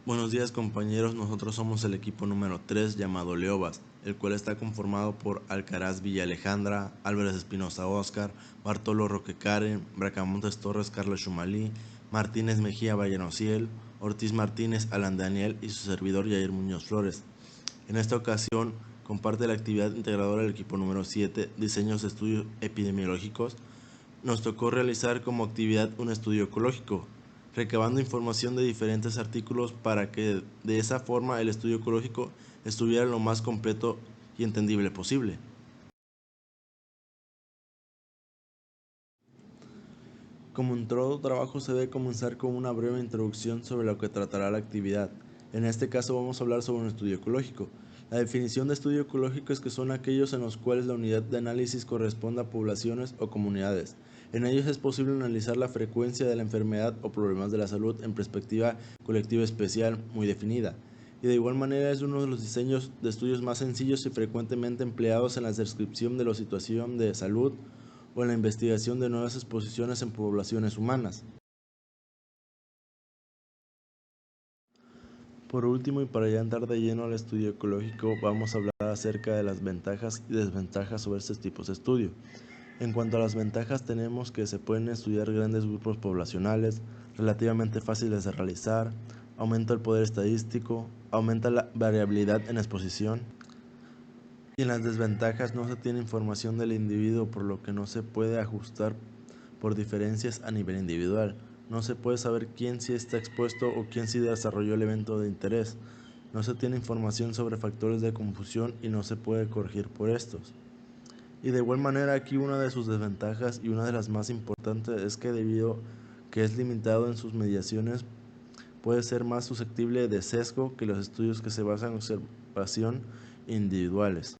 Buenos días compañeros, nosotros somos el equipo número 3 llamado Leobas, el cual está conformado por Alcaraz Villa Alejandra, Álvarez Espinosa Óscar, Bartolo Roque Karen, Bracamontes Torres Carlos Chumalí, Martínez Mejía Vallenociel, Ortiz Martínez Alan Daniel y su servidor Yair Muñoz Flores. En esta ocasión comparte la actividad integradora del equipo número 7, diseños de estudios epidemiológicos. Nos tocó realizar como actividad un estudio ecológico, recabando información de diferentes artículos para que de esa forma el estudio ecológico estuviera lo más completo y entendible posible. Como en todo trabajo se debe comenzar con una breve introducción sobre lo que tratará la actividad. En este caso vamos a hablar sobre un estudio ecológico. La definición de estudio ecológico es que son aquellos en los cuales la unidad de análisis corresponde a poblaciones o comunidades. En ellos es posible analizar la frecuencia de la enfermedad o problemas de la salud en perspectiva colectiva especial muy definida. Y de igual manera es uno de los diseños de estudios más sencillos y frecuentemente empleados en la descripción de la situación de salud o en la investigación de nuevas exposiciones en poblaciones humanas. Por último, y para ya entrar de lleno al estudio ecológico, vamos a hablar acerca de las ventajas y desventajas sobre estos tipos de estudio. En cuanto a las ventajas, tenemos que se pueden estudiar grandes grupos poblacionales, relativamente fáciles de realizar, aumenta el poder estadístico, aumenta la variabilidad en exposición. Y en las desventajas no se tiene información del individuo, por lo que no se puede ajustar por diferencias a nivel individual. No se puede saber quién sí está expuesto o quién sí desarrolló el evento de interés. No se tiene información sobre factores de confusión y no se puede corregir por estos. Y de igual manera aquí una de sus desventajas y una de las más importantes es que debido a que es limitado en sus mediaciones, puede ser más susceptible de sesgo que los estudios que se basan en observación individuales.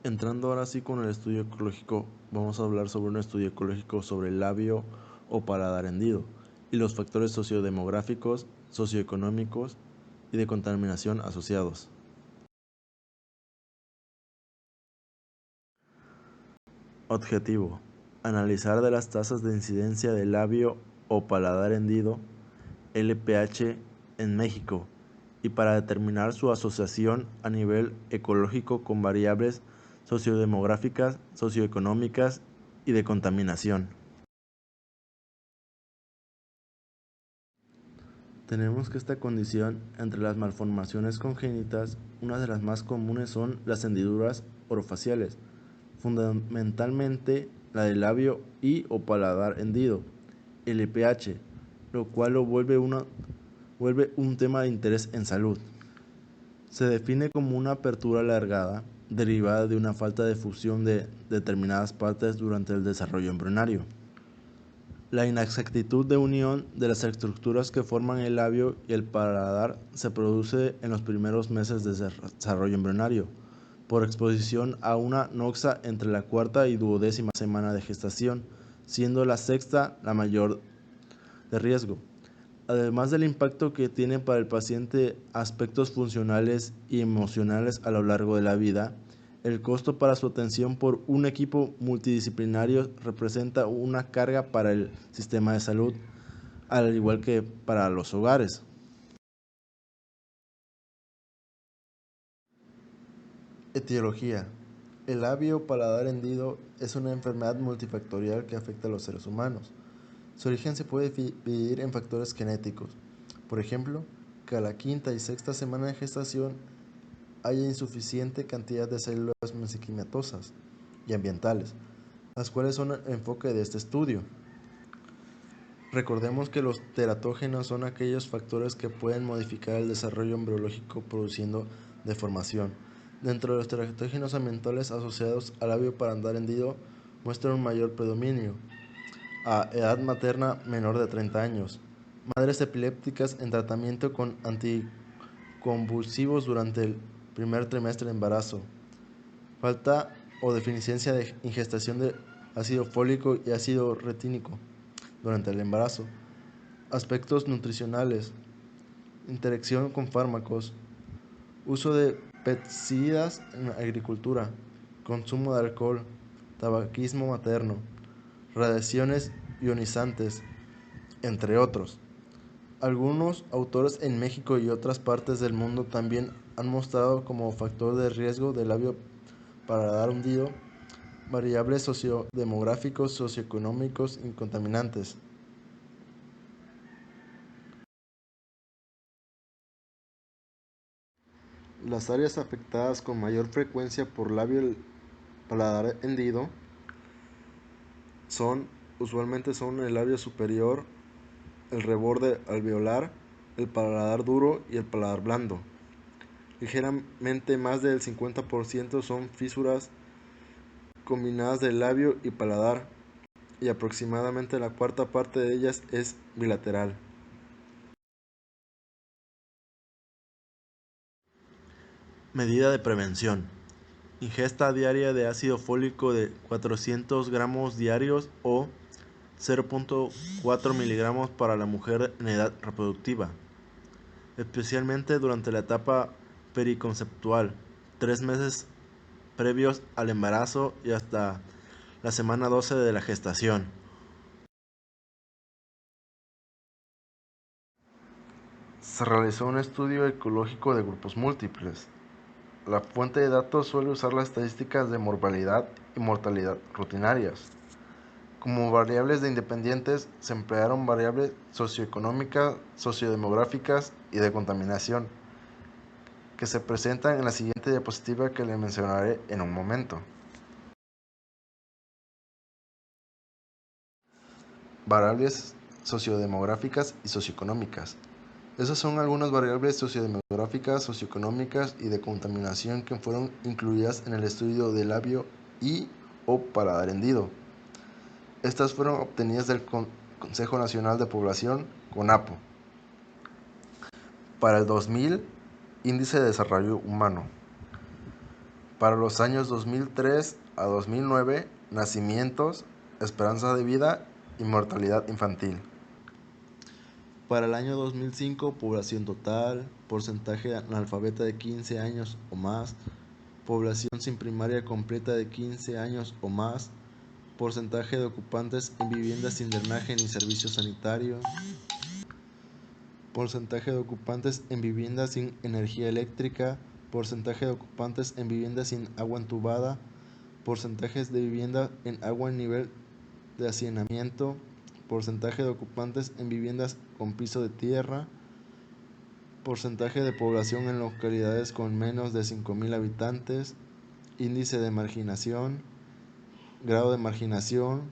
Entrando ahora sí con el estudio ecológico, vamos a hablar sobre un estudio ecológico sobre el labio o paladar hendido y los factores sociodemográficos, socioeconómicos y de contaminación asociados. Objetivo: analizar de las tasas de incidencia de labio o paladar hendido, LPH, en México y para determinar su asociación a nivel ecológico con variables sociodemográficas, socioeconómicas y de contaminación. Tenemos que esta condición, entre las malformaciones congénitas, una de las más comunes son las hendiduras orofaciales, fundamentalmente la del labio y o paladar hendido, LPH, lo cual lo vuelve un tema de interés en salud. Se define como una apertura alargada derivada de una falta de fusión de determinadas partes durante el desarrollo embrionario. La inexactitud de unión de las estructuras que forman el labio y el paladar se produce en los primeros meses de desarrollo embrionario, por exposición a una noxa entre la cuarta y duodécima semana de gestación, siendo la sexta la mayor de riesgo. Además del impacto que tiene para el paciente aspectos funcionales y emocionales a lo largo de la vida, el costo para su atención por un equipo multidisciplinario representa una carga para el sistema de salud, al igual que para los hogares. Etiología. El labio paladar hendido es una enfermedad multifactorial que afecta a los seres humanos. Su origen se puede dividir en factores genéticos. Por ejemplo, que a la quinta y sexta semana de gestación haya insuficiente cantidad de células mesenquimatosas y ambientales, las cuales son el enfoque de este estudio. Recordemos que los teratógenos son aquellos factores que pueden modificar el desarrollo embriológico produciendo deformación. Dentro de los teratógenos ambientales asociados al labio paladar hendido muestran un mayor predominio a edad materna menor de 30 años, madres epilépticas en tratamiento con anticonvulsivos durante el primer trimestre de embarazo, falta o deficiencia de ingestación de ácido fólico y ácido retínico durante el embarazo, aspectos nutricionales, interacción con fármacos, uso de pesticidas en la agricultura, consumo de alcohol, tabaquismo materno, radiaciones ionizantes, entre otros. Algunos autores en México y otras partes del mundo también han mostrado como factor de riesgo del labio paladar hundido variables sociodemográficos, socioeconómicos y contaminantes. Las áreas afectadas con mayor frecuencia por labio paladar hendido usualmente son el labio superior, el reborde alveolar, el paladar duro y el paladar blando. Ligeramente más del 50% son fisuras combinadas de labio y paladar, y aproximadamente la cuarta parte de ellas es bilateral. Medida de prevención. Ingesta diaria de ácido fólico de 400 gramos diarios o 0.4 miligramos para la mujer en edad reproductiva, especialmente durante la etapa periconceptual, 3 meses previos al embarazo y hasta la semana 12 de la gestación. Se realizó un estudio ecológico de grupos múltiples. La fuente de datos suele usar las estadísticas de mortalidad y mortalidad rutinarias. Como variables de independientes se emplearon variables socioeconómicas, sociodemográficas y de contaminación, que se presentan en la siguiente diapositiva que le mencionaré en un momento. Variables sociodemográficas y socioeconómicas. Esas son algunas variables sociodemográficas, socioeconómicas y de contaminación que fueron incluidas en el estudio del labio y o paladar hendido. Estas fueron obtenidas del Consejo Nacional de Población, CONAPO. Para el 2000, Índice de Desarrollo Humano. Para los años 2003 a 2009, nacimientos, esperanza de vida y mortalidad infantil. Para el año 2005, población total, porcentaje analfabeta de 15 años o más, población sin primaria completa de 15 años o más, porcentaje de ocupantes en viviendas sin drenaje ni servicio sanitario, porcentaje de ocupantes en viviendas sin energía eléctrica, porcentaje de ocupantes en viviendas sin agua entubada, porcentajes de vivienda en agua en nivel de hacinamiento, porcentaje de ocupantes en viviendas con piso de tierra, porcentaje de población en localidades con menos de 5.000 habitantes, índice de marginación, grado de marginación,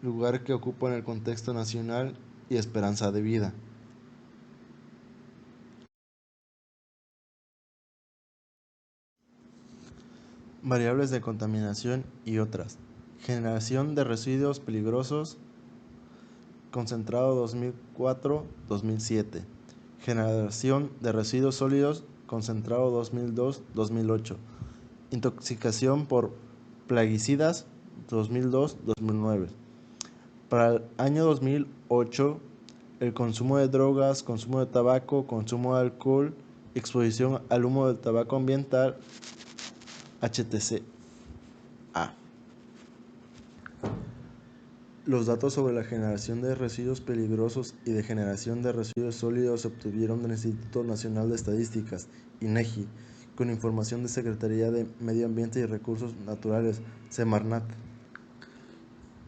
lugar que ocupa en el contexto nacional y esperanza de vida. Variables de contaminación y otras. Generación de residuos peligrosos, concentrado 2004-2007. Generación de residuos sólidos, concentrado 2002-2008. Intoxicación por plaguicidas, 2002-2009. Para el año 2008, el consumo de drogas, consumo de tabaco, consumo de alcohol, exposición al humo del tabaco ambiental, HTCA. Los datos sobre la generación de residuos peligrosos y de generación de residuos sólidos se obtuvieron del Instituto Nacional de Estadísticas, INEGI, con información de Secretaría de Medio Ambiente y Recursos Naturales, Semarnat.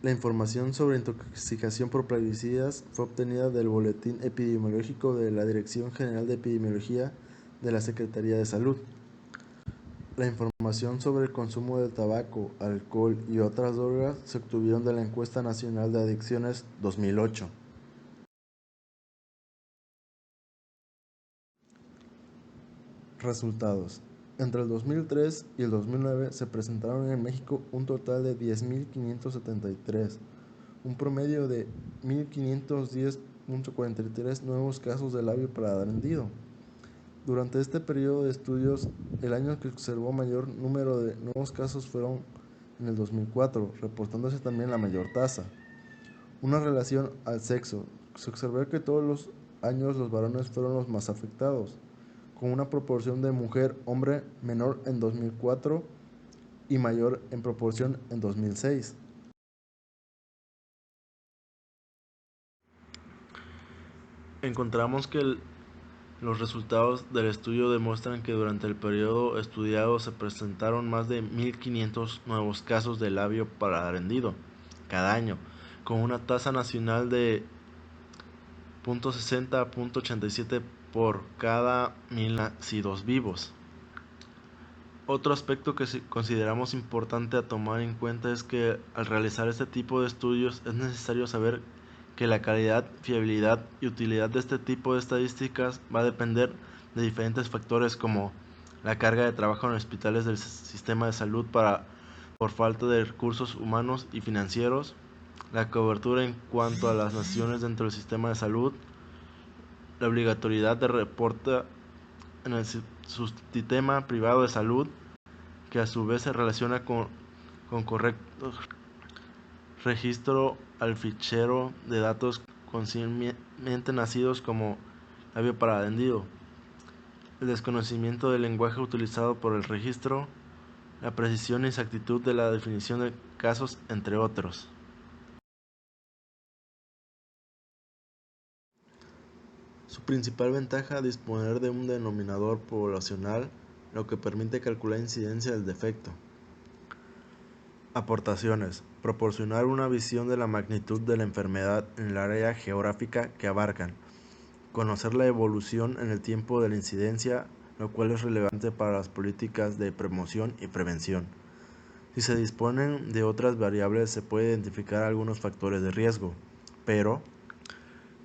La información sobre intoxicación por plaguicidas fue obtenida del Boletín Epidemiológico de la Dirección General de Epidemiología de la Secretaría de Salud. La información sobre el consumo de tabaco, alcohol y otras drogas se obtuvieron de la Encuesta Nacional de Adicciones 2008. Resultados. Entre el 2003 y el 2009 se presentaron en México un total de 10.573, un promedio de 1.510.43 nuevos casos de labio paladar hendido. Durante este periodo de estudios, el año que observó mayor número de nuevos casos fueron en el 2004, reportándose también la mayor tasa. Una relación al sexo. Se observó que todos los años los varones fueron los más afectados, con una proporción de mujer-hombre menor en 2004 y mayor en proporción en 2006. Encontramos que los resultados del estudio demuestran que durante el periodo estudiado se presentaron más de 1.500 nuevos casos de labio paladar hendido cada año, con una tasa nacional de 0.60 a 0.87 por cada 1.000 nacidos vivos. Otro aspecto que consideramos importante a tomar en cuenta es que al realizar este tipo de estudios es necesario saber que la calidad, fiabilidad y utilidad de este tipo de estadísticas va a depender de diferentes factores como la carga de trabajo en hospitales del sistema de salud por falta de recursos humanos y financieros, la cobertura en cuanto a las naciones dentro del sistema de salud, la obligatoriedad de reporte en el sistema privado de salud, que a su vez se relaciona con correcto registro al fichero de datos conscientemente nacidos como labio paladar hendido, el desconocimiento del lenguaje utilizado por el registro, la precisión y exactitud de la definición de casos, entre otros. Su principal ventaja es disponer de un denominador poblacional, lo que permite calcular la incidencia del defecto. Aportaciones: proporcionar una visión de la magnitud de la enfermedad en el área geográfica que abarcan, conocer la evolución en el tiempo de la incidencia, lo cual es relevante para las políticas de promoción y prevención. Si se disponen de otras variables, se puede identificar algunos factores de riesgo, pero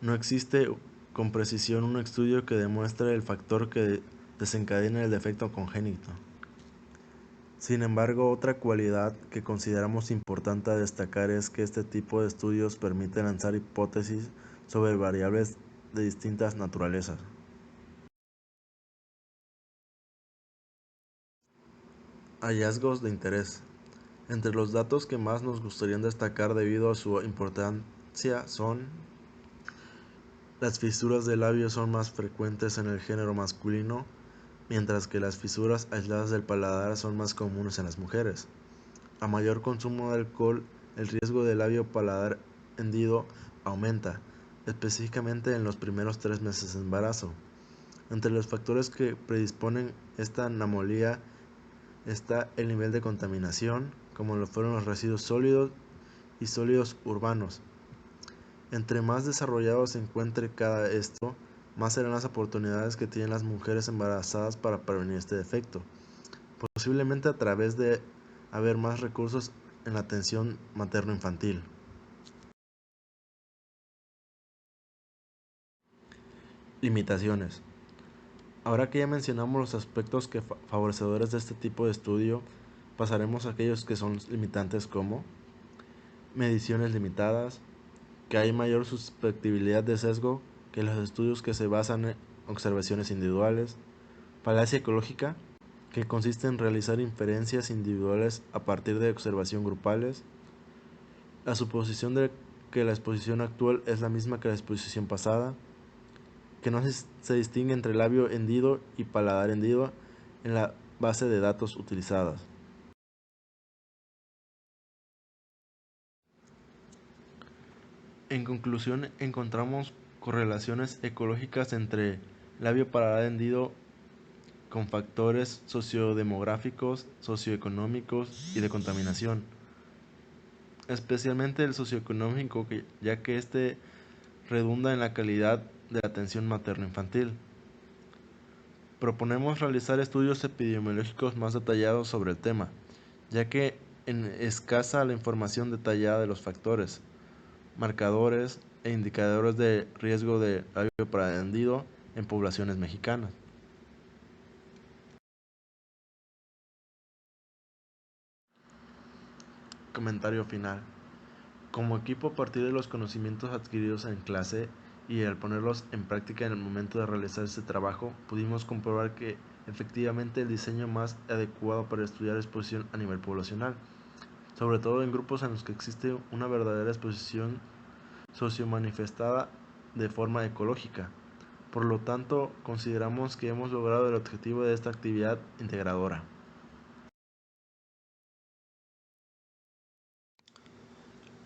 no existe con precisión un estudio que demuestre el factor que desencadena el defecto congénito. Sin embargo, otra cualidad que consideramos importante a destacar es que este tipo de estudios permite lanzar hipótesis sobre variables de distintas naturalezas. Hallazgos de interés. Entre los datos que más nos gustaría destacar debido a su importancia son: las fisuras del labio son más frecuentes en el género masculino, mientras que las fisuras aisladas del paladar son más comunes en las mujeres. A mayor consumo de alcohol, el riesgo de labio paladar hendido aumenta, específicamente en los primeros 3 meses de embarazo. Entre los factores que predisponen esta anomalía está el nivel de contaminación, como lo fueron los residuos sólidos y sólidos urbanos. Entre más desarrollado se encuentre cada esto, más serán las oportunidades que tienen las mujeres embarazadas para prevenir este defecto, posiblemente a través de haber más recursos en la atención materno-infantil. Limitaciones. Ahora que ya mencionamos los aspectos favorecedores de este tipo de estudio, pasaremos a aquellos que son limitantes, como mediciones limitadas, que hay mayor susceptibilidad de sesgo que los estudios que se basan en observaciones individuales, falacia ecológica, que consiste en realizar inferencias individuales a partir de observación grupales, la suposición de que la exposición actual es la misma que la exposición pasada, que no se distingue entre labio hendido y paladar hendido en la base de datos utilizadas. En conclusión, encontramos correlaciones ecológicas entre labio paladar hendido con factores sociodemográficos, socioeconómicos y de contaminación, especialmente el socioeconómico, ya que este redunda en la calidad de la atención materno-infantil. Proponemos realizar estudios epidemiológicos más detallados sobre el tema, ya que es escasa la información detallada de los factores, marcadores e indicadores de riesgo de labio paladar hendido en poblaciones mexicanas. Comentario final. Como equipo, a partir de los conocimientos adquiridos en clase y al ponerlos en práctica en el momento de realizar este trabajo, pudimos comprobar que efectivamente el diseño más adecuado para estudiar exposición a nivel poblacional, sobre todo en grupos en los que existe una verdadera exposición socio-manifestada de forma ecológica. Por lo tanto, consideramos que hemos logrado el objetivo de esta actividad integradora.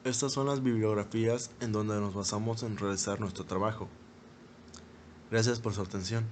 Estas son las bibliografías en donde nos basamos en realizar nuestro trabajo. Gracias por su atención.